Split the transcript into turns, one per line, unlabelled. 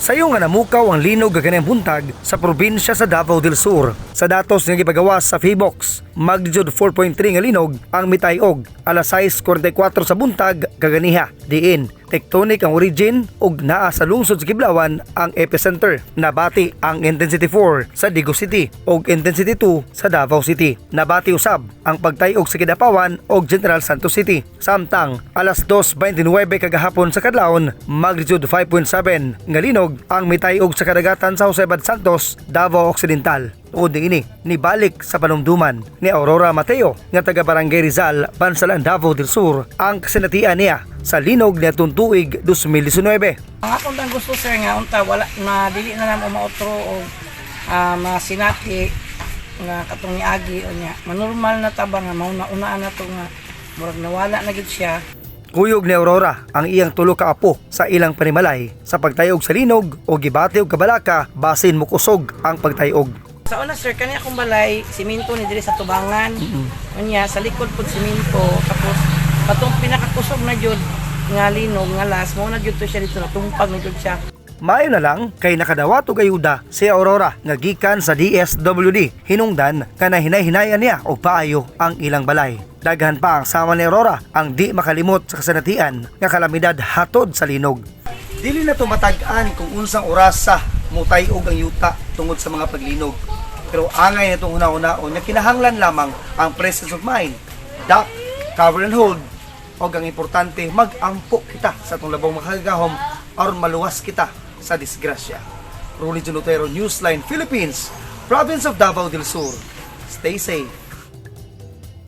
Sayo nga namukaw ang linog gaganang buntag sa probinsya sa Davao del Sur. Sa datos nga gipagawas sa Feebox, magnitude 4.3 nga linog ang mitay-og alas 6:44 sa buntag kaganiha. Diin tectonic ang origin ug naa sa lungsod sa Kiblawan ang epicenter. Nabati ang intensity 4 sa Digo City ug intensity 2 sa Davao City. Nabati usab ang pagtay-og sa Kidapawan ug General Santos City. Samtang alas 2:29 kagahapon sa kadlawon, magnitude 5.7 nga linog ang mitay-og sa kadagatan sa Jose Bad Santos, Davao Occidental. Tungod ini nibalik sa panumduman ni Aurora Mateo nga taga Barangay Rizal, Bansalan, Davao del Sur ang kasinatian niya sa linog niatong tuig 2019.
Ang akong tang gusto sir nga unta wala na dili na namo maotro o masinati nga katong niagi o nya manormal na taba nga mauna-unaan na to nga murag nawala na gid siya.
Kuyog ni Aurora ang iyang tulo ka apo sa ilang panimalay sa pagtayog sa linog o gibati og kabalaka basin mukusog ang pagtayog.
Sa una sir kani akong balay siminto ni diri sa tubangan. Unya sa likod pud siminto tapos patong pinakakusog na jud nga linog nga las mo na jud to siya dito natumpag na jud siya.
Maayo na lang kay nakadawat og ayuda si Aurora nga gikan sa DSWD. Hinungdan kana hinay-hinayan niya og paayo ang ilang balay. Daghan pa ang sama ni Aurora ang di makalimot sa kasanatian nga kalamidad hatod sa linog. Dili na to matag-an kung unsang orasa mutay-og ang yuta tungod sa mga paglinog. Pero angay na itong una-unaon na kinahanglan lamang ang presence of mind, duck, cover and hold, o ang importante mag-ampo kita sa itong labong makagahom aron maluwas kita sa disgrasya. Ronnie Junotero, Newsline Philippines, Province of Davao del Sur. Stay safe.